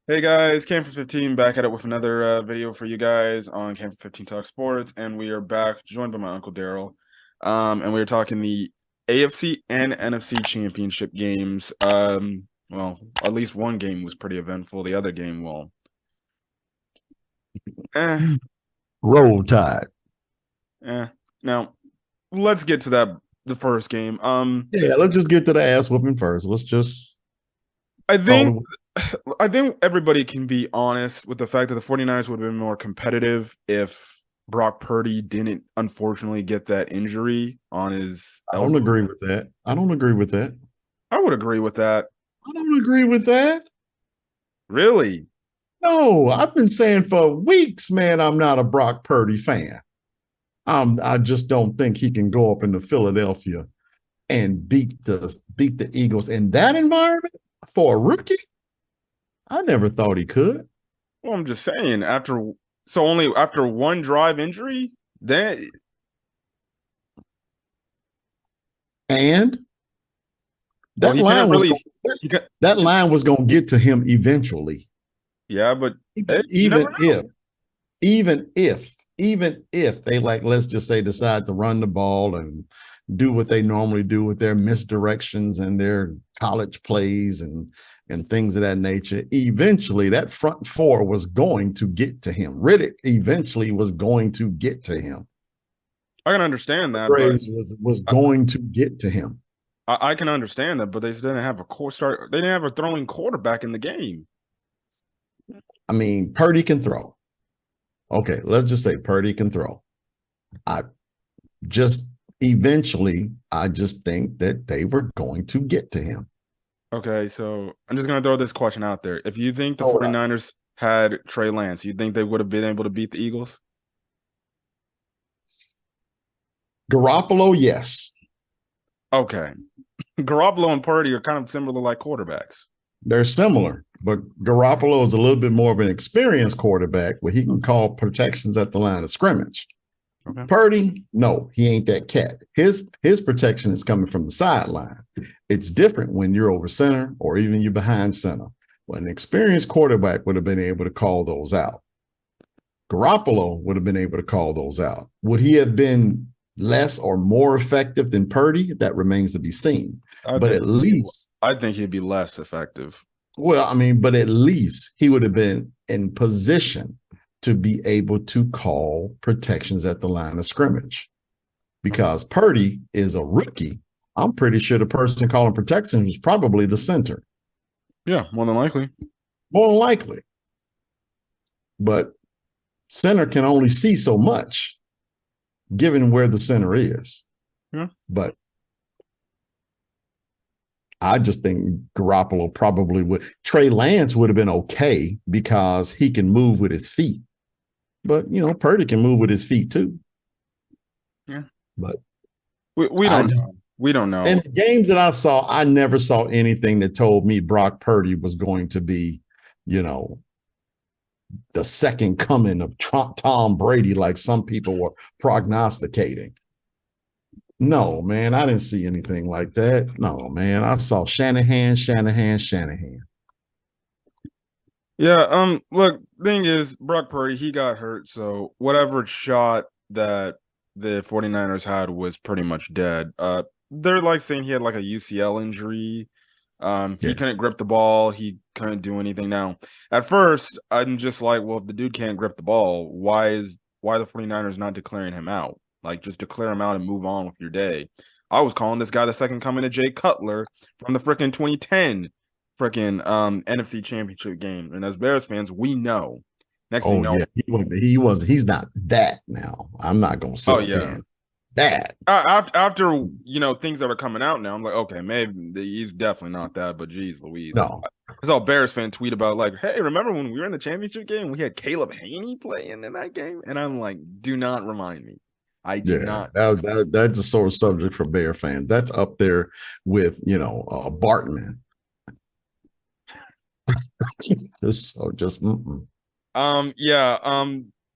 Hey guys, Cam for 15 back at it with another video for you guys on Cam for 15 Talk Sports, and we are back joined by my uncle Daryl, and we are talking the AFC and NFC Championship games. Well, at least one game was pretty eventful. The other game, well, eh, Roll Tide. eh. Now, let's get to that. The first game. Yeah, let's just get to the ass whooping first. Let's just I call think it. I think everybody can be honest with the fact that the 49ers would have been more competitive if Brock Purdy didn't unfortunately get that injury on his I don't elbow. agree with that. I don't agree with that. I would agree with that. I don't agree with that. Really? No, I've been saying for weeks, man, I'm not a Brock Purdy fan. I just don't think he can go up into Philadelphia and beat the Eagles in that environment for a rookie. I never thought he could. Well, I'm just saying only after one drive injury, then And well that line was going he can that line was going to get to him eventually. yeah, but Even you never even if even if even if they, like, let's just say, decide to run the ball and do what they normally do with their misdirections and their college plays and things of that nature, eventually that front four was going to get to him. Riddick eventually was going to get to him. I can understand that, but Graves was I, going to get to him. I can understand that, but they didn't have a core start. They didn't have a throwing quarterback in the game. I mean, Purdy can throw. Okay, let's just say Purdy can throw. I just eventually, I just think that they were going to get to him. Okay, so I'm just going to throw this question out there. If you think the Hold up. 49ers had Trey Lance, you think they would have been able to beat the Eagles? Garoppolo, yes. Okay. Garoppolo and Purdy are kind of similar like quarterbacks. They're similar, but Garoppolo is a little bit more of an experienced quarterback where he can call protections at the line of scrimmage. Okay. Purdy, no, he ain't that cat. His protection is coming from the sideline. It's different when you're over center or even you're behind center. Well, an experienced quarterback would have been able to call those out. Garoppolo would have been able to call those out. Would he have been less or more effective than Purdy? That remains to be seen. I But think at least, I think he'd be less effective. well, I mean, but at least he would have been in position to be able to call protections at the line of scrimmage. Okay. Because Purdy is a rookie. I'm pretty sure the person calling protections was probably the center, Yeah, more than likely. more than likely. But center can only see so much given where the center is. Yeah. But I just think Garoppolo probably would. Trey Lance would have been okay because he can move with his feet. But, Purdy can move with his feet too. Yeah. But We I don't just, know. We don't in know. the games that I saw, I never saw anything that told me Brock Purdy was going to be, you know, the second coming of Tom Brady, like some people were prognosticating. No, man, I didn't see anything like that. No, man, I saw Shanahan, Shanahan, Shanahan. Yeah, look, thing is, Brock Purdy, he got hurt, so whatever shot that the 49ers had was pretty much dead. They're like saying he had like a UCL injury. He Yeah, couldn't grip the ball, he couldn't do anything. Now, at first, I'm just like, well, if the dude can't grip the ball, why the 49ers not declaring him out? Like, just declare him out and move on with your day. I was calling this guy the second coming of Jay Cutler from the freaking 2010 freaking NFC Championship game. And as Bears fans, we know. Next thing you oh know, yeah, he's not that now. I'm not gonna sit oh up here yeah. and that. After things that are coming out now, I'm like, okay, maybe he's definitely not that, but geez, Louise, No, I saw a Bears fan tweet about like, hey, remember when we were in the championship game? We had Caleb Haney playing in that game, and I'm like, do not remind me. I do yeah, not. that's a sore subject for Bear fans. That's up there with Bartman. Just mm-mm. Yeah.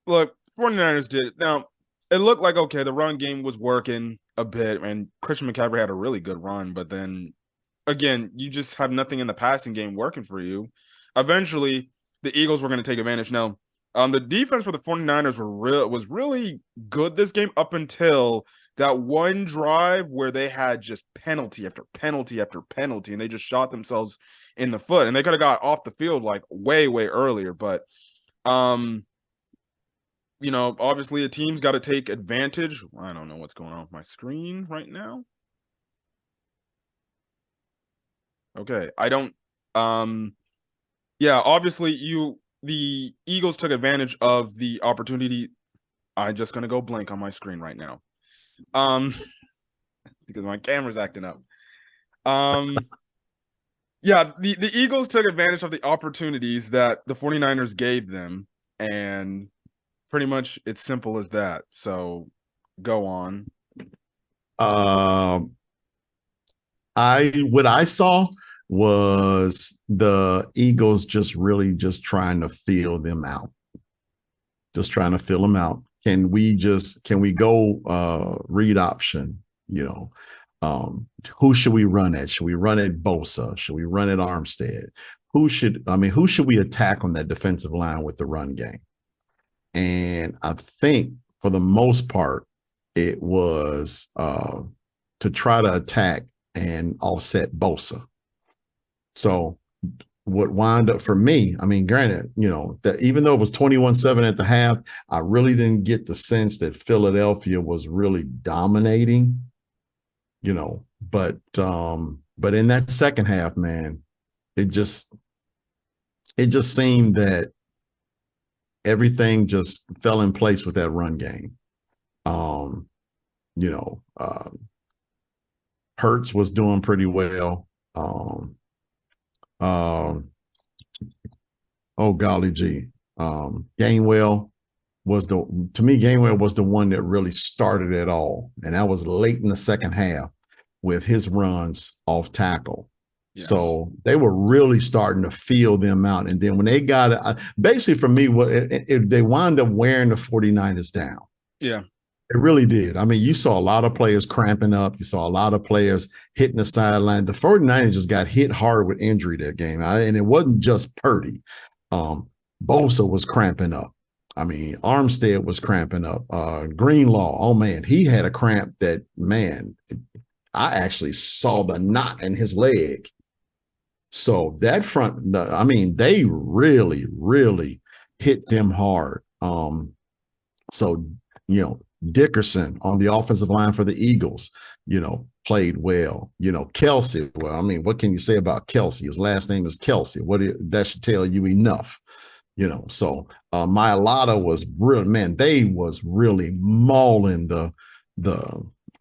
Look, 49ers did it. Now, it looked like okay, the run game was working a bit, and Christian McCaffrey had a really good run, but then again, you just have nothing in the passing game working for you. Eventually, the Eagles were going to take advantage. No, the defense for the 49ers was really good this game up until that one drive where they had just penalty after penalty after penalty, and they just shot themselves in the foot, and they could have got off the field like way earlier. But obviously a team's got to take advantage. I don't know what's going on with my screen right now. Okay, I don't. Yeah, obviously the Eagles took advantage of the opportunity. I'm just gonna go blank on my screen right now. Because my camera's acting up. Yeah, the Eagles took advantage of the opportunities that the 49ers gave them, and pretty much it's simple as that. So go on. What I saw was the Eagles just really just trying to feel them out. Just trying to fill them out. Can we go read option? Who should we run at? Should we run at Bosa? Should we run at Armstead? Who should we attack on that defensive line with the run game? And I think for the most part, it was to try to attack and offset Bosa. So what wound up for me, granted, that even though it was 21-7 at the half, I really didn't get the sense that Philadelphia was really dominating, but in that second half, man, it just seemed that everything just fell in place with that run game. Hurts was doing pretty well. Oh golly gee. Gainwell was the one that really started it all. And that was late in the second half with his runs off tackle. Yes. So they were really starting to feel them out. And then when they got it, basically for me, they wound up wearing the 49ers down. Yeah. It really did. You saw a lot of players cramping up. You saw a lot of players hitting the sideline. The 49ers just got hit hard with injury that game. And it wasn't just Purdy. Bosa was cramping up. Armstead was cramping up. Greenlaw, oh, man, he had a cramp that, man, I actually saw the knot in his leg. So that front, they really, really hit them hard. Dickerson on the offensive line for the Eagles, played well. Kelsey, what can you say about Kelsey? His last name is Kelsey. That should tell you enough. So Mailata was real, man, they was really mauling the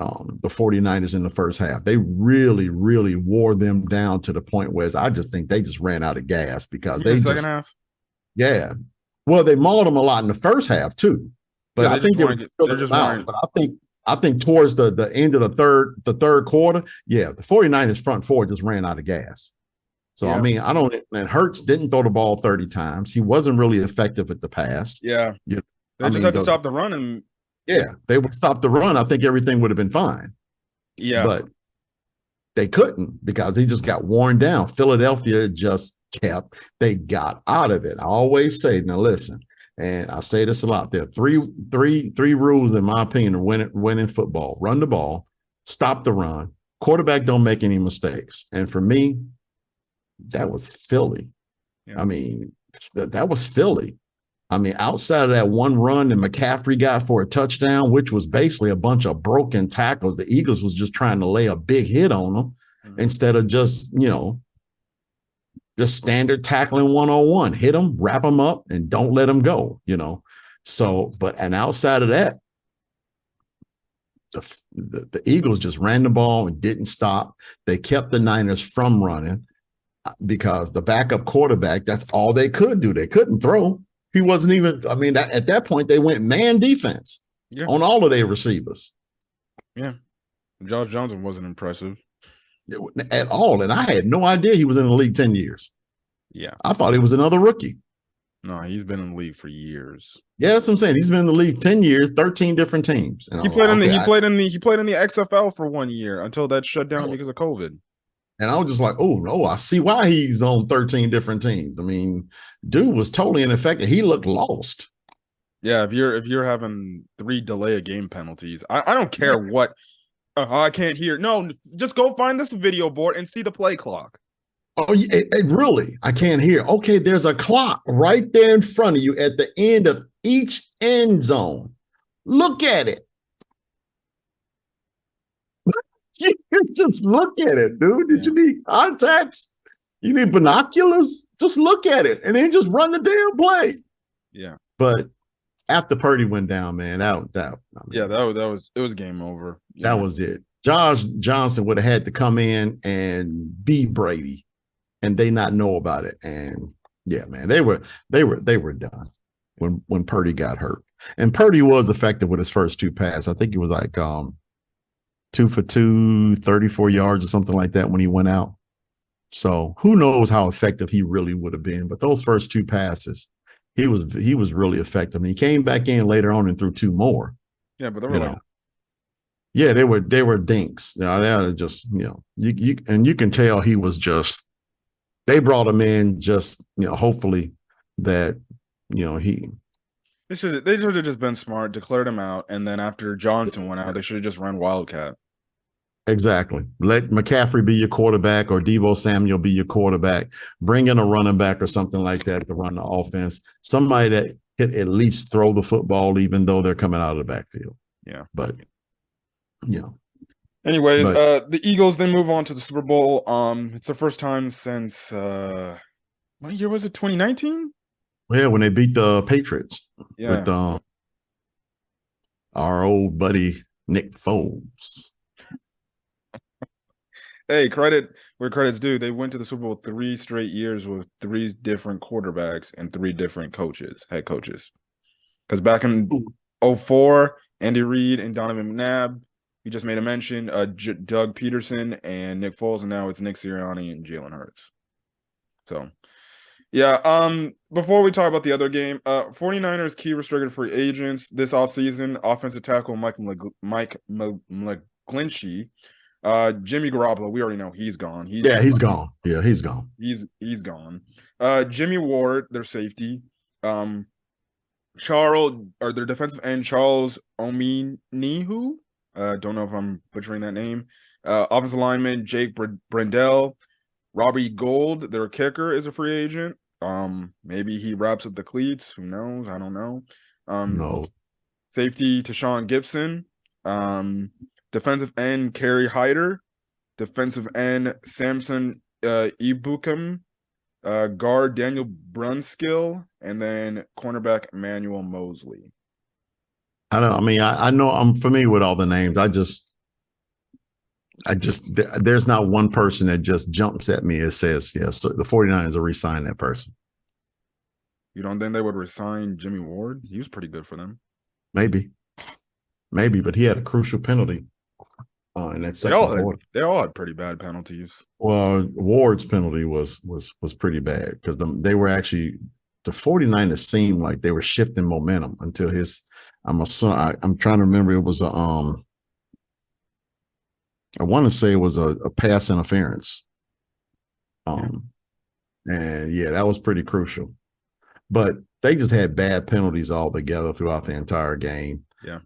49ers in the first half. They really, really wore them down to the point where I just think they just ran out of gas because second half. Yeah. Well, they mauled them a lot in the first half too. But I think they're just out. But I think towards the end of the third quarter, the 49ers front four just ran out of gas. So and Hurts didn't throw the ball 30 times. He wasn't really effective at the pass. Yeah. They just had to stop the run and they would stop the run. I think everything would have been fine. Yeah. But they couldn't because they just got worn down. Philadelphia just they got out of it. I always say, now listen. And I say this a lot. There are three rules, in my opinion, of winning football. Run the ball, stop the run, quarterback don't make any mistakes. And for me, that was Philly. Yeah. That was Philly. Outside of that one run that McCaffrey got for a touchdown, which was basically a bunch of broken tackles, the Eagles was just trying to lay a big hit on them instead of just standard tackling one-on-one, hit them, wrap them up, and don't let them go, So, and outside of that, the Eagles just ran the ball and didn't stop. They kept the Niners from running because the backup quarterback, that's all they could do. They couldn't throw. He wasn't even, at that point, they went man defense on all of their receivers. Yeah. Josh Johnson wasn't impressive at all. And I had no idea he was in the league 10 years. Yeah. I thought he was another rookie. No, he's been in the league for years. Yeah, that's what I'm saying. He's been in the league 10 years, 13 different teams. And he played in the XFL for 1 year until that shut down because of COVID. And I was just like, oh no, I see why he's on 13 different teams. I mean, dude was totally ineffective. He looked lost. Yeah, if you're having 3 delay of game penalties, I don't Yeah. care what. I can't hear. No, just go find this video board and see the play clock. Oh, really? I can't hear. Okay, there's a clock right there in front of you at the end of each end zone. Look at it. You just look at it, dude. Did you need contacts? You need binoculars? Just look at it and then just run the damn play. Yeah. But after Purdy went down, man, I mean, yeah, that was game over. That was it. Josh Johnson would have had to come in and beat Brady, and they not know about it. And yeah, man, they were done when Purdy got hurt. And Purdy was effective with his first 2 passes. I think it was like 2 for 2, 34 yards or something like that when he went out. So who knows how effective he really would have been. But those first 2 passes, he was really effective. And he came back in later on and threw 2 more. Yeah, but they were like, yeah, they were dinks. They were just, you can tell he was just, they brought him in just, hopefully that, they should have just been smart, declared him out, and then after Johnson went out, they should have just run Wildcat. Exactly. Let McCaffrey be your quarterback or Deebo Samuel be your quarterback. Bring in a running back or something like that to run the offense. Somebody that could at least throw the football, even though they're coming out of the backfield. Yeah. But, Anyways, the Eagles then move on to the Super Bowl. It's the first time since what year was it? 2019? Yeah, when they beat the Patriots. Yeah. With our old buddy Nick Foles. Hey, credit where credit's due. They went to the Super Bowl 3 straight years with 3 different quarterbacks and 3 different head coaches. Because back in 2004, Andy Reid and Donovan McNabb, you just made a mention, Doug Peterson and Nick Foles, and now it's Nick Sirianni and Jalen Hurts. So, yeah, before we talk about the other game, 49ers key restricted free agents this offseason, offensive tackle Mike McGlinchey. Jimmy Garoppolo, we already know he's gone. He's gone. Yeah, he's gone. He's gone. Jimmy Ward, their safety. Their defensive end, Charles Omenihu. Don't know if I'm butchering that name. Offensive lineman, Jake Brendel. Robbie Gould, their kicker, is a free agent. Maybe he wraps up the cleats. Who knows? I don't know. No. Safety, Tashawn Gibson. Defensive end, Kerry Hyder. Defensive end, Samson Ibukum. Guard, Daniel Brunskill. And then cornerback, Emmanuel Mosley. I know I'm familiar with all the names. There's not one person that just jumps at me and says, yes, so the 49ers will re-sign that person. You don't think they would resign Jimmy Ward? He was pretty good for them. Maybe, but he had a crucial penalty in that second quarter. They all had pretty bad penalties. Well, Ward's penalty was pretty bad because they were actually, the 49ers seemed like they were shifting momentum until I'm trying to remember, it was I want to say it was a pass interference. And yeah, that was pretty crucial. But they just had bad penalties altogether throughout the entire game. Yeah.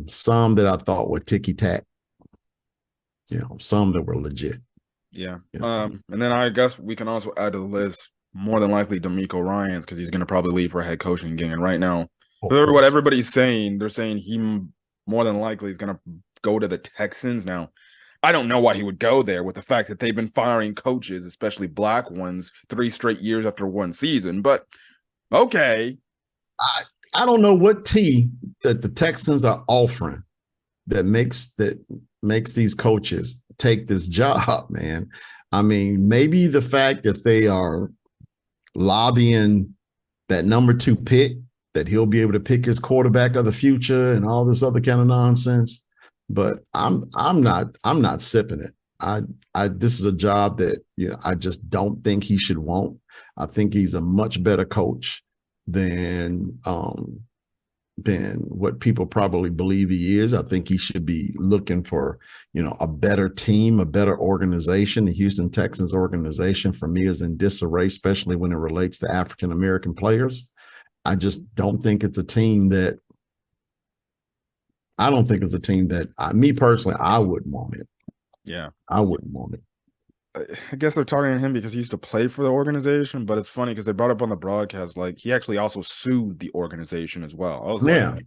Some that I thought were ticky-tack. Some that were legit. Yeah. And then I guess we can also add to the list, more than likely, DeMeco Ryans, because he's going to probably leave for a head coaching gig. And right now, what everybody's saying, they're saying he more than likely is going to go to the Texans. Now, I don't know why he would go there with the fact that they've been firing coaches, especially black ones, 3 straight years after 1 season. But okay. I don't know what tea that the Texans are offering that makes these coaches take this job, man. I mean, maybe the fact that they are lobbying that number 2 pick, that he'll be able to pick his quarterback of the future and all this other kind of nonsense. But I'm not sipping it. This is a job that I just don't think he should want. I think he's a much better coach than than what people probably believe he is. I think he should be looking for, a better team, a better organization. The Houston Texans organization for me is in disarray, especially when it relates to African American players. I just don't think it's a team that me personally, I wouldn't want it. Yeah. I wouldn't want it. I guess they're targeting him because he used to play for the organization, but it's funny because they brought up on the broadcast, like, he actually also sued the organization as well. I was like,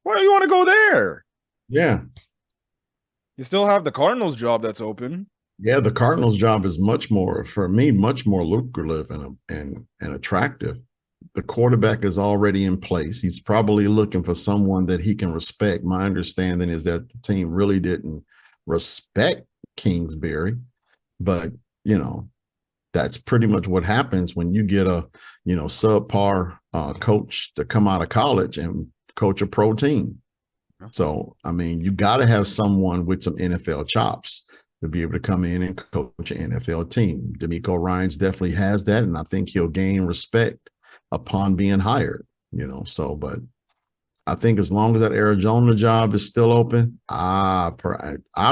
why do you want to go there? Yeah. You still have the Cardinals job that's open. Yeah, the Cardinals job is much more, for me, much more lucrative and attractive. The quarterback is already in place. He's probably looking for someone that he can respect. My understanding is that the team really didn't respect Kingsbury, but that's pretty much what happens when you get a subpar coach to come out of college and coach a pro team. So I mean, you got to have someone with some NFL chops to be able to come in and coach an NFL team. D'Amico Ryans definitely has that, and I think he'll gain respect upon being hired. So but I think as long as that Arizona job is still open, I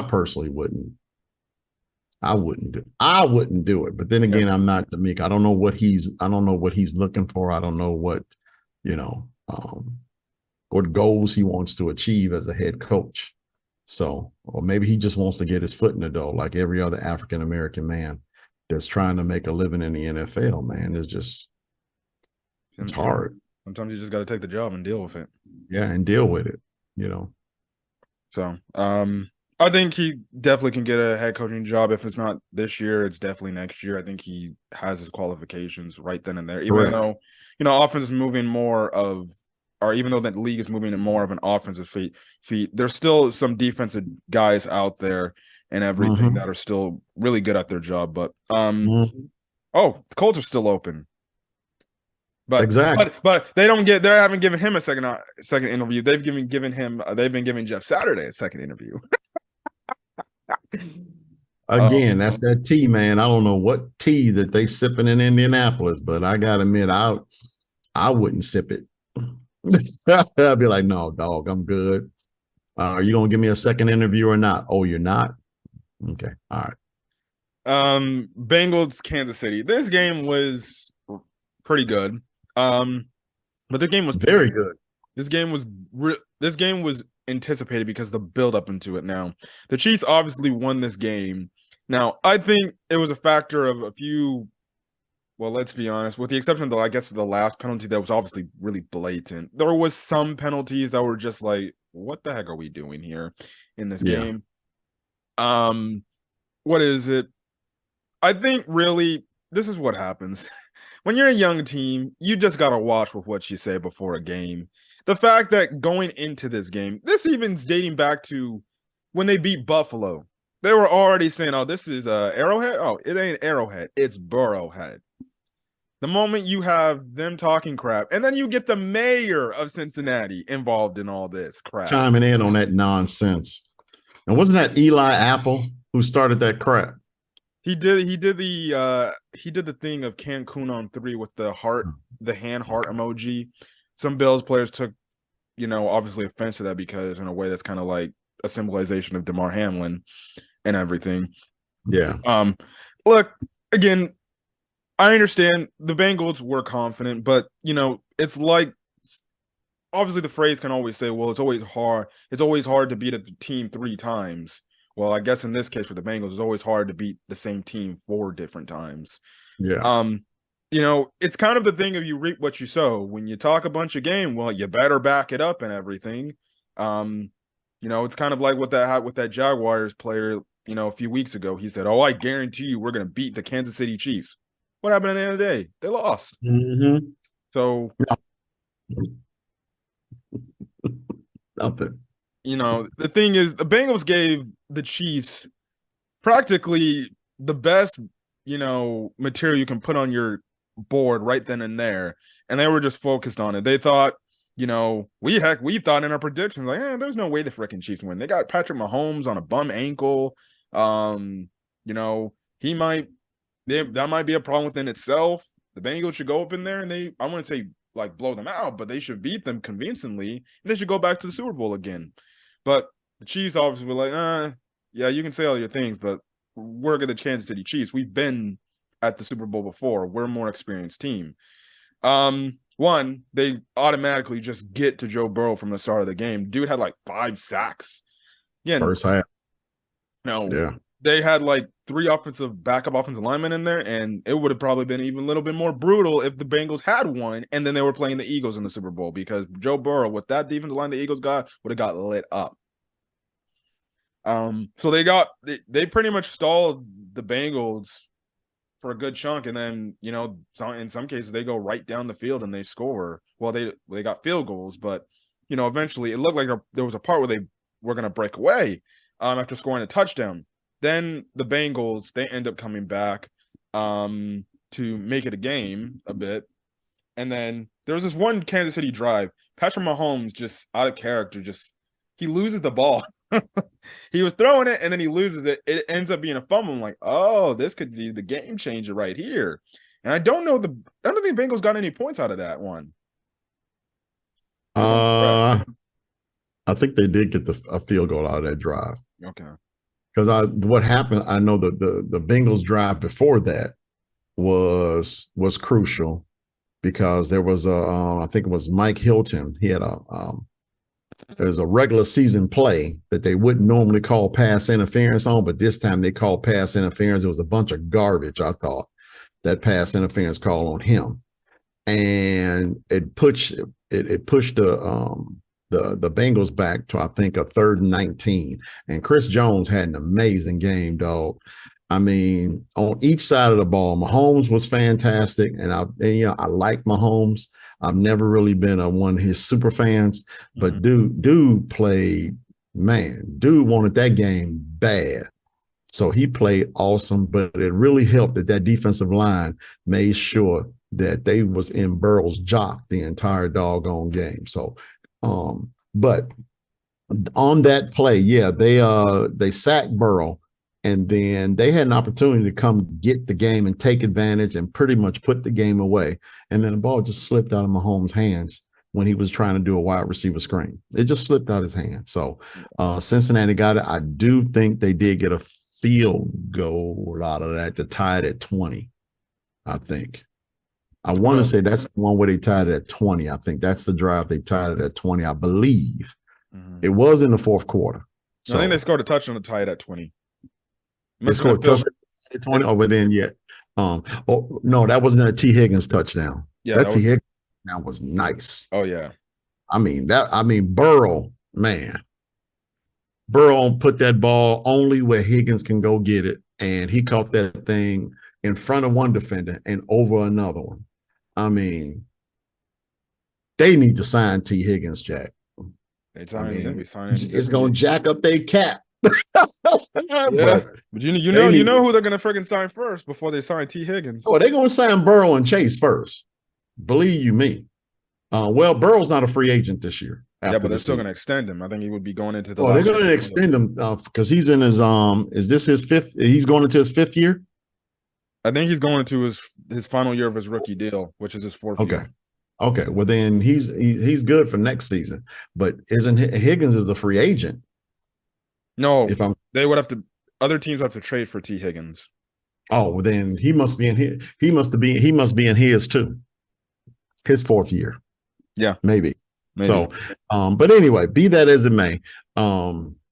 personally wouldn't. I wouldn't do it. But then again, I'm not D'Amico. I don't know what he's looking for. I don't know what what goals he wants to achieve as a head coach. So, or maybe he just wants to get his foot in the door like every other African American man that's trying to make a living in the NFL, man. It's hard. Sometimes you just got to take the job and deal with it. Yeah, and deal with it, So, I think he definitely can get a head coaching job. If it's not this year, it's definitely next year. I think he has his qualifications right then and there. Even though, offense is moving more of, or even though that league is moving in more of an offensive feet, there's still some defensive guys out there and everything that are still really good at their job. But the Colts are still open. But exactly. But they haven't given him a second interview. They've been giving Jeff Saturday a second interview. Again, that's that tea, man. I don't know what tea that they sipping in Indianapolis, but I gotta admit, I wouldn't sip it. I'd be like, no, dog, I'm good. Are you gonna give me a second interview or not? Oh, you're not? Okay, all right. Bengals, Kansas City. This game was pretty good. But the game was very good. This game was anticipated because the build up into it. Now, the Chiefs obviously won this game. Now, I think it was a factor of a few. Well, let's be honest. With the exception of the last penalty that was obviously really blatant. There was some penalties that were just like, what the heck are we doing here in this game? What is it? I think really this is what happens. When you're a young team, you just got to watch with what you say before a game. The fact that going into this game, this even's dating back to when they beat Buffalo. They were already saying, oh, this is Arrowhead? Oh, it ain't Arrowhead. It's Burrowhead. The moment you have them talking crap, and then you get the mayor of Cincinnati involved in all this crap. Chiming in on that nonsense. And wasn't that Eli Apple who started that crap? He did the thing of Cancun on 3 with the hand heart emoji. Some Bills players took, obviously offense to that because in a way that's kind of like a symbolization of DeMar Hamlin and everything. Yeah. Look, again, I understand the Bengals were confident, but it's like obviously the phrase can always say, well, it's always hard to beat a team 3 times. Well, I guess in this case for the Bengals, it's always hard to beat the same team 4 different times. Yeah. It's kind of the thing of you reap what you sow. When you talk a bunch of game, well, you better back it up and everything. It's kind of like what that Jaguars player, a few weeks ago, he said, "Oh, I guarantee you we're going to beat the Kansas City Chiefs." What happened at the end of the day? They lost. Mm-hmm. So, nothing. The thing is, the Bengals gave the Chiefs practically the best, material you can put on your board right then and there, and they were just focused on it. They thought, we thought in our predictions, like, there's no way the freaking Chiefs win. They got Patrick Mahomes on a bum ankle. That might be a problem within itself. The Bengals should go up in there, and I want to say like blow them out, but they should beat them convincingly, and they should go back to the Super Bowl again. But the Chiefs obviously were like, yeah, you can say all your things, but we're the Kansas City Chiefs. We've been at the Super Bowl before. We're a more experienced team. One, they automatically just get to Joe Burrow from the start of the game. Dude had like 5 sacks. Yeah, First half. no, Yeah. they had like 3 backup offensive linemen in there, and it would have probably been even a little bit more brutal if the Bengals had won, and then they were playing the Eagles in the Super Bowl, because Joe Burrow, with that defensive line the Eagles got, would have got lit up. So they pretty much stalled the Bengals for a good chunk, and then in some cases they go right down the field and they score. Well, they got field goals, but eventually it looked like there was a part where they were going to break away after scoring a touchdown. Then the Bengals, they end up coming back to make it a game a bit, and then there was this one Kansas City drive. Patrick Mahomes, just out of character, he loses the ball. He was throwing it and then he loses it. It ends up being a fumble. I'm like, oh, this could be the game changer right here. And I don't think the Bengals got any points out of that one. I think they did get a field goal out of that drive. Okay. Because what happened, I know that the Bengals drive before that was crucial, because there was I think it was Mike Hilton. He had there's a regular season play that they wouldn't normally call pass interference on, but this time they called pass interference. It was a bunch of garbage, I thought, that pass interference call on him. And it pushed the Bengals back to, I think, a 3rd and 19. And Chris Jones had an amazing game, dog. I mean, on each side of the ball, Mahomes was fantastic, and I like Mahomes. I've never really been one of his super fans, but dude played, man, dude wanted that game bad. So he played awesome, but it really helped that defensive line made sure that they was in Burrow's jock the entire doggone game. So, but on that play, yeah, they sacked Burrow. And then they had an opportunity to come get the game and take advantage and pretty much put the game away. And then the ball just slipped out of Mahomes' hands when he was trying to do a wide receiver screen. It just slipped out his hand. So Cincinnati got it. I do think they did get a field goal out of that to tie it at 20, I think. I want to say that's the one where they tied it at 20. I think that's the drive they tied it at 20, I believe. It was in the 4th quarter. So, I think they scored a touchdown to tie it at 20. They scored a touchdown at 20, but then yet. No, that wasn't a T. Higgins touchdown. Yeah, that T. Higgins touchdown was nice. Oh yeah. I mean Burrow, man. Burrow put that ball only where Higgins can go get it, and he caught that thing in front of one defender and over another one. I mean, they need to sign T. Higgins, Jack. It's going to jack up their cap. Yeah, but you know who they're gonna freaking sign first before they sign T. Higgins. Oh, they're gonna sign Burrow and Chase first. Believe you me. Well, Burrow's not a free agent this year. Yeah, but they're still gonna extend him. I think he would be going into the. Oh, they're gonna extend him because he's in his Is this his 5th? He's going into his 5th year. I think he's going into his final year of his rookie deal, which is his 4th year. Okay. Well, then he's good for next season. But isn't Higgins is the free agent? No, they would have to. Other teams have to trade for T. Higgins. Oh, well, then he must be in his. He must be in his too. His 4th year. Yeah, maybe. So, but anyway, be that as it may, the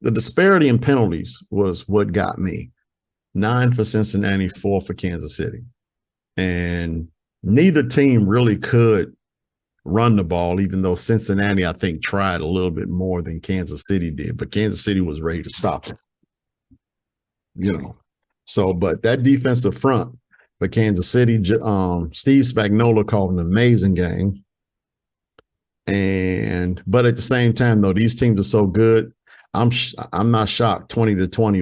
disparity in penalties was what got me. 9 for Cincinnati, 4 for Kansas City, and neither team really could run the ball, even though Cincinnati, I think, tried a little bit more than Kansas City did, but Kansas City was ready to stop it. So, but that defensive front for Kansas City, Steve Spagnuolo called an amazing game. But at the same time, though, these teams are so good. I'm not shocked. 20-20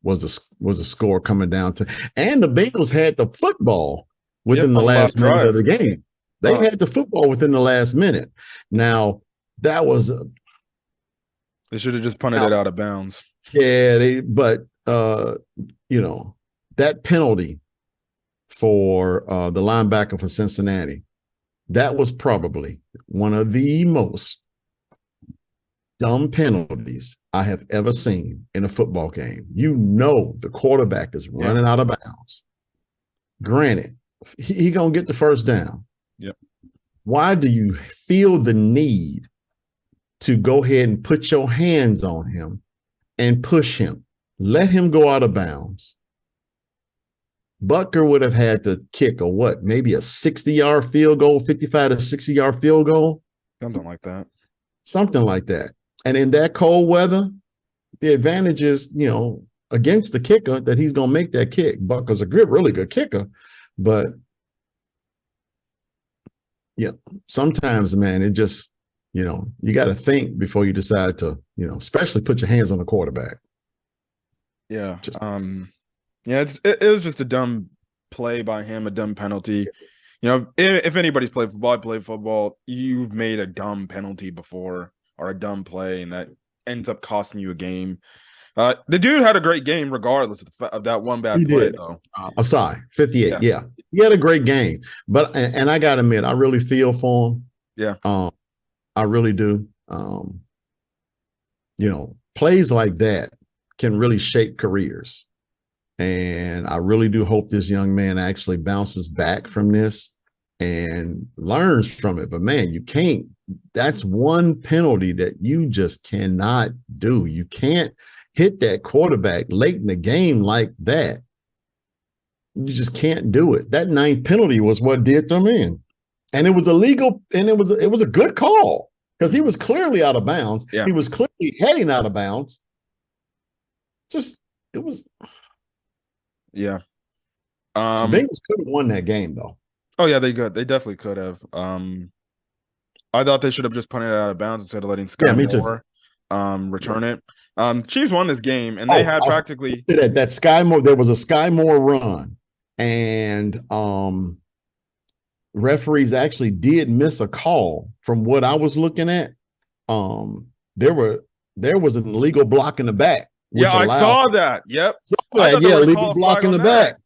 was a score coming down to, and the Bengals had the football within the last minute of the game. They had the football within the last minute. Now, that was they should have just punted it out of bounds. Yeah, but that penalty for the linebacker for Cincinnati, that was probably one of the most dumb penalties I have ever seen in a football game. You know the quarterback is running out of bounds. Granted, he gonna get the first down. Yep. Why do you feel the need to go ahead and put your hands on him and push him? Let him go out of bounds. Butker would have had to kick maybe a 60-yard field goal, 55 to 60-yard field goal. Something like that. Something like that. And in that cold weather, the advantage is, against the kicker that he's going to make that kick. Butker's a really good kicker. But, sometimes, man, it just, you got to think before you decide to, especially put your hands on the quarterback. Yeah. It was just a dumb play by him, a dumb penalty. If anybody's played football, I played football, you've made a dumb penalty before or a dumb play, and that ends up costing you a game. The dude had a great game regardless of that one bad play, though. Aside, 58, yeah. He had a great game. But and I got to admit, I really feel for him. Yeah. I really do. Plays like that can really shape careers. And I really do hope this young man actually bounces back from this and learns from it. But, man, you can't. That's one penalty that you just cannot do. You can't hit that quarterback late in the game like that. You just can't do it. That ninth penalty was what did them in. And it was illegal, and it was a good call because he was clearly out of bounds. Yeah. He was clearly heading out of bounds. It was. Yeah. The Bengals could have won that game, though. Oh, yeah, they could. They definitely could have. I thought they should have just punted it out of bounds instead of letting Sky Moore return it. Chiefs won this game, and they had practically that Sky Moore. There was a Sky Moore run, and referees actually did miss a call from what I was looking at. There was an illegal block in the back. Yeah, I saw that. Yep. Legal block in the back.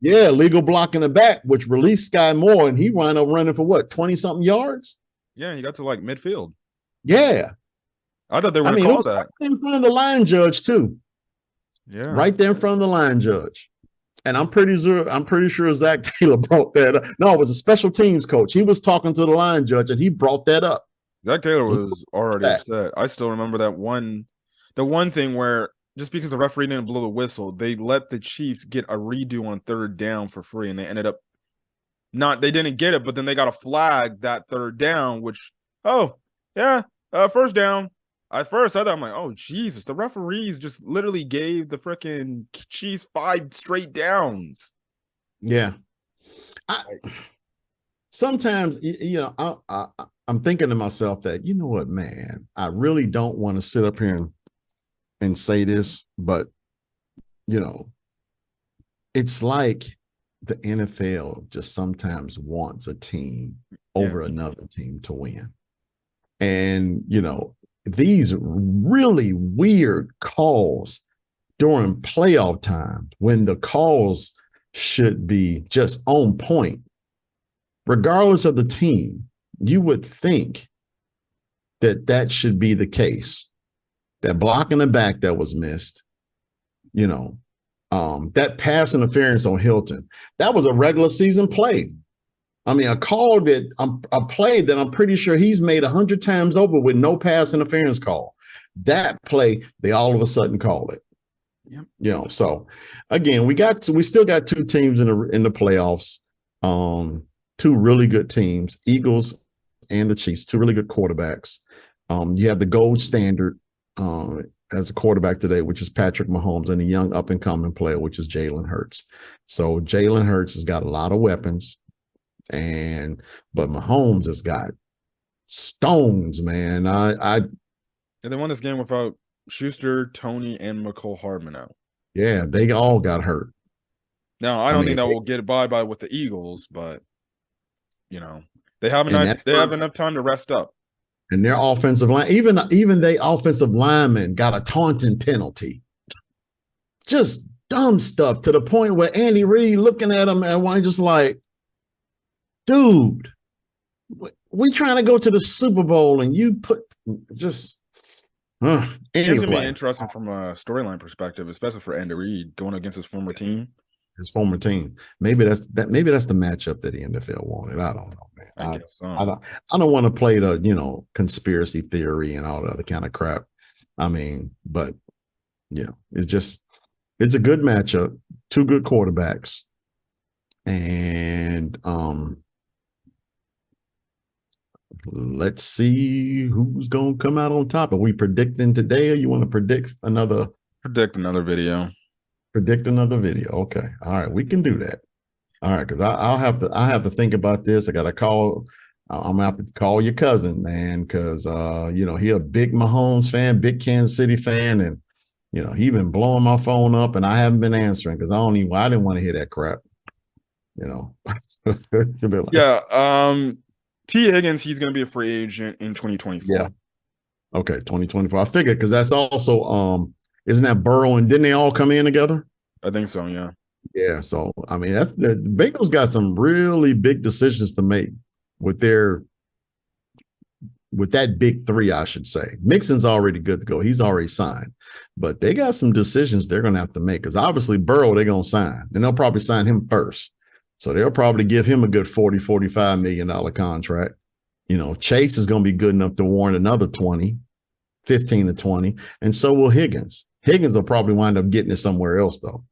Yeah, legal block in the back, which released Sky Moore, and he wound up running for 20-something yards? Yeah, he got to midfield. Yeah. I thought they were going to call that. Right in front of the line judge, too. Yeah. Right there in front of the line judge. And I'm pretty sure Zach Taylor brought that up. No, it was a special teams coach. He was talking to the line judge, and he brought that up. Zach Taylor was already upset. I still remember the one thing where just because the referee didn't blow the whistle, they let the Chiefs get a redo on third down for free, and they ended up they didn't get it, but then they got a flag that third down, which, first down. At first, I thought, I'm like, oh, Jesus, the referees just literally gave the freaking Chiefs 5 straight downs. Yeah. Sometimes, I'm thinking to myself that, you know what, man, I really don't want to sit up here and say this, but, it's like the NFL just sometimes wants a team over another team to win. And, these really weird calls during playoff time when the calls should be just on point, regardless of the team, you would think that should be the case. That block in the back that was missed, that pass interference on Hilton, that was a regular season play. I mean, a play that I'm pretty sure he's made 100 times over with no pass interference call. That play, they all of a sudden called it. Yep. So again, we still got two teams in the playoffs. Two really good teams, Eagles and the Chiefs, two really good quarterbacks. You have the gold standard as a quarterback today, which is Patrick Mahomes, and a young up-and-coming player, which is Jalen Hurts. So Jalen Hurts has got a lot of weapons, but Mahomes has got stones, man. They won this game without Schuster, Tony, and McCole Hardman out. Yeah, they all got hurt. Now, I don't think that will get by with the Eagles, but they have enough time to rest up. And their offensive line, even they offensive linemen got a taunting penalty. Just dumb stuff to the point where Andy Reid looking at him and one just like, dude, we trying to go to the Super Bowl and you put just It's gonna be anyway. interesting from a storyline perspective, especially for Andy Reid going against his former team. His former team. Maybe that's the matchup that the NFL wanted. I don't know, man. I guess so. I don't want to play the conspiracy theory and all the other kind of crap. I mean, but it's a good matchup, two good quarterbacks. And let's see who's gonna come out on top. Are we predicting today, or you want to predict another video? Predict another video. Okay. All right. We can do that. All right. Because I have to think about this. I'm gonna have to call your cousin, man, because he a big Mahomes fan, big Kansas City fan, and he been blowing my phone up and I haven't been answering because I didn't want to hear that crap. Yeah. T. Higgins, he's gonna be a free agent in 2024. Yeah. Okay, 2024. I figured because that's also isn't that Burrow and didn't they all come in together? I think so, yeah. Yeah. So I mean, that's the Bengals got some really big decisions to make with that big three, I should say. Mixon's already good to go. He's already signed. But they got some decisions they're gonna have to make because obviously Burrow, they're gonna sign. And they'll probably sign him first. So they'll probably give him a good $40-45 million contract. Chase is gonna be good enough to warrant another 15 to 20, and so will Higgins. Higgins will probably wind up getting it somewhere else, though.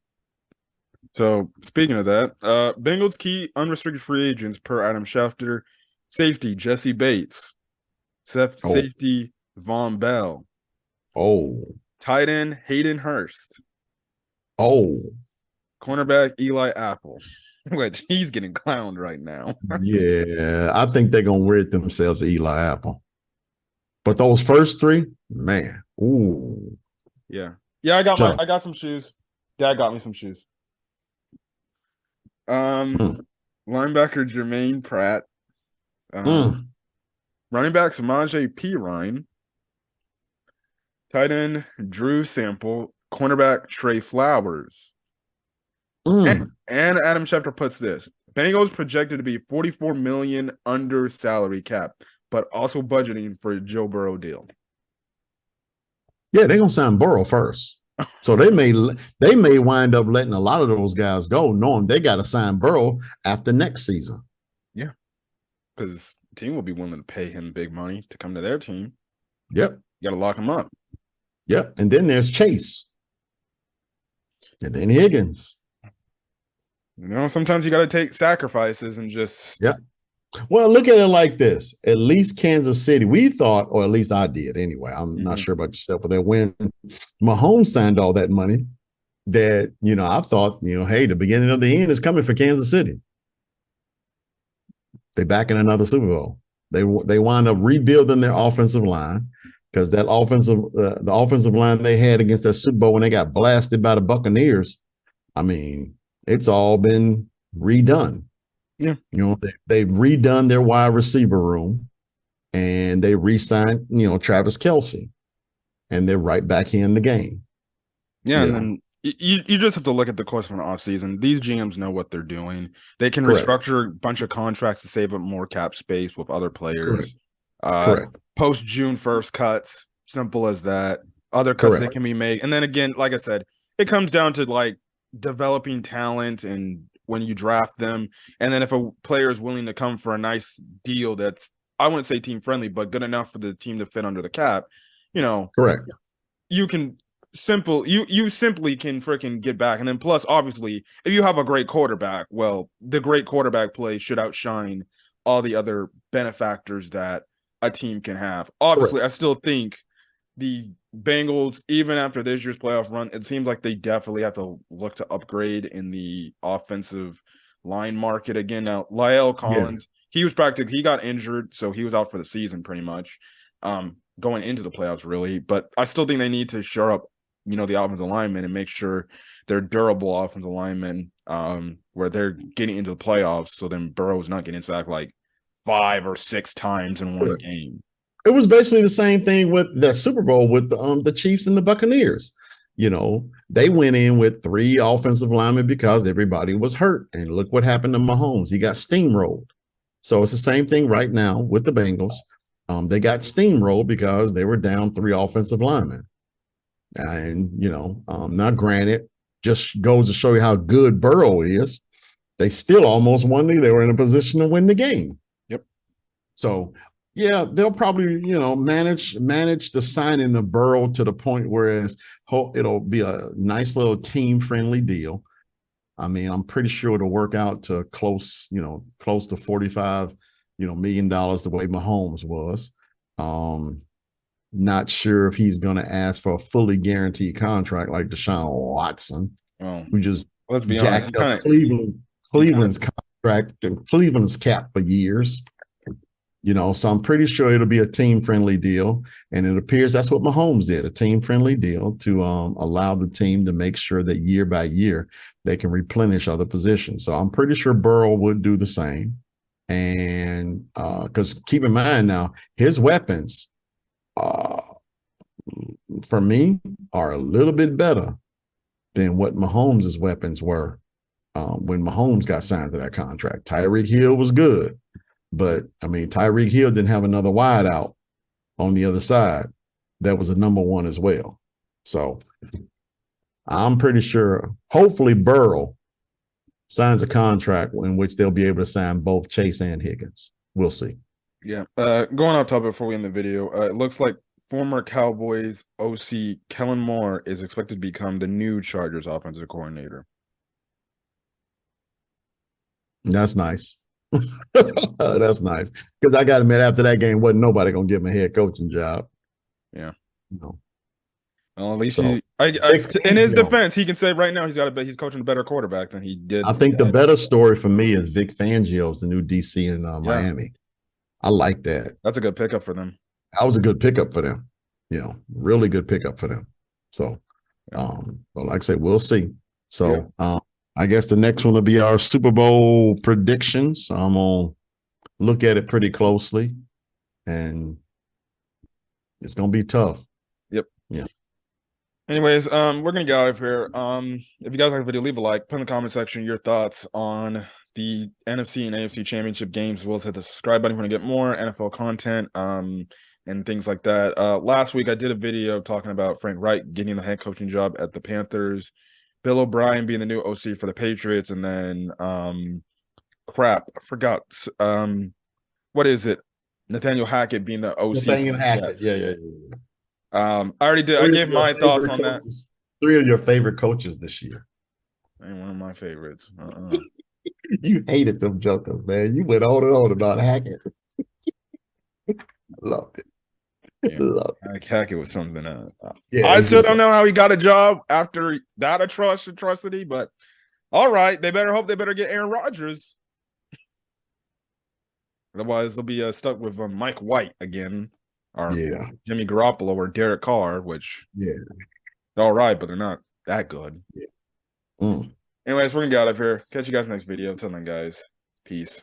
So, speaking of that, Bengals key unrestricted free agents per Adam Schefter: safety Jesse Bates, safety Von Bell, tight end Hayden Hurst, cornerback Eli Apple, which he's getting clowned right now. Yeah, I think they're gonna rid themselves of Eli Apple. But those first three, man, ooh. Yeah. I got some shoes. Dad got me some shoes. Linebacker Jermaine Pratt. Running back Samaje Perine. Tight end Drew Sample. Cornerback Trey Flowers. And Adam Schefter puts this: Bengals projected to be $44 million under salary cap, but also budgeting for a Joe Burrow deal. Yeah, they're gonna sign Burrow first, so they may wind up letting a lot of those guys go, knowing they got to sign Burrow after next season. Yeah, because the team will be willing to pay him big money to come to their team. Yep, you got to lock him up. Yep, and then there's Chase, and then Higgins. Sometimes you got to take sacrifices and just. Yep. Well, look at it like this. At least Kansas City, we thought, or at least I did anyway. I'm not sure about yourself, but that when Mahomes signed all that money, that, I thought, hey, the beginning of the end is coming for Kansas City. They back in another Super Bowl. They wind up rebuilding their offensive line because that the offensive line they had against that Super Bowl when they got blasted by the Buccaneers, I mean, it's all been redone. Yeah. They've redone their wide receiver room and they re-signed, Travis Kelce, and they're right back here in the game. Yeah. And then you just have to look at the course of an offseason. These GMs know what they're doing. They can restructure a bunch of contracts to save up more cap space with other players. Correct. Post June 1st cuts, simple as that. Other cuts that can be made. And then again, like I said, it comes down to like developing talent and when you draft them, and then if a player is willing to come for a nice deal that's, I wouldn't say team friendly, but good enough for the team to fit under the cap, correct. You can you simply can freaking get back. And then plus, obviously, if you have a great quarterback, well, the great quarterback play should outshine all the other benefactors that a team can have. Obviously, I still think the Bengals, even after this year's playoff run, it seems like they definitely have to look to upgrade in the offensive line market again. Now, La'el Collins, he got injured, so he was out for the season pretty much, going into the playoffs, really. But I still think they need to shore up, the offensive linemen and make sure they're durable offensive linemen, where they're getting into the playoffs. So then Burrow's not getting sacked like 5 or 6 times in one game. It was basically the same thing with that Super Bowl with the Chiefs and the Buccaneers. They went in with 3 offensive linemen because everybody was hurt. And look what happened to Mahomes. He got steamrolled. So it's the same thing right now with the Bengals. They got steamrolled because they were down 3 offensive linemen. And, now granted, just goes to show you how good Burrow is. They still almost won. They were in a position to win the game. Yep. So, yeah, they'll probably, manage the signing of Burrow to the point where it'll be a nice little team-friendly deal. I mean, I'm pretty sure it'll work out to close to $45, million the way Mahomes was. Not sure if he's going to ask for a fully guaranteed contract like Deshaun Watson, who just let's be honest, jacked up Cleveland's contract and Cleveland's cap for years. So I'm pretty sure it'll be a team-friendly deal. And it appears that's what Mahomes did, a team-friendly deal to allow the team to make sure that year by year they can replenish other positions. So I'm pretty sure Burrow would do the same. And because keep in mind now, his weapons, for me, are a little bit better than what Mahomes' weapons were when Mahomes got signed to that contract. Tyreek Hill was good. But, I mean, Tyreek Hill didn't have another wide out on the other side. That was a number 1 as well. So I'm pretty sure, hopefully Burrow signs a contract in which they'll be able to sign both Chase and Higgins. We'll see. Yeah. Going off topic before we end the video, it looks like former Cowboys OC Kellen Moore is expected to become the new Chargers offensive coordinator. That's nice. That's nice. Because I got to admit, after that game, wasn't nobody going to give him a head coaching job. Yeah. No. Well, at least in his defense, he can say right now he's coaching a better quarterback than he did. I think the better story for me is Vic Fangio's the new DC in Miami. I like that. That's a good pickup for them. That was a good pickup for them. Really good pickup for them. So, but like I said, we'll see. So, I guess the next one will be our Super Bowl predictions. I'm going to look at it pretty closely, and it's going to be tough. Yep. Yeah. Anyways, we're going to get out of here. If you guys like the video, leave a like. Put in the comment section your thoughts on the NFC and AFC Championship games. We'll hit the subscribe button if you want to get more NFL content and things like that. Last week, I did a video talking about Frank Reich getting the head coaching job at the Panthers, Bill O'Brien being the new OC for the Patriots, and then I forgot. What is it? Nathaniel Hackett being the OC. Nathaniel Hackett, yeah. I already did. I gave my thoughts on that. 3 of your favorite coaches this year. Ain't one of my favorites. You hated them jokers, man. You went on and on about Hackett. Loved it. Yeah. Hackett was something else. Yeah, I still don't know how he got a job after that atrocity, but all right. They better get Aaron Rodgers. Otherwise, they'll be stuck with Mike White again, or Jimmy Garoppolo or Derek Carr, which they're all right, but they're not that good. Yeah. Anyways, we're gonna get out of here. Catch you guys next video. Until then, guys, peace.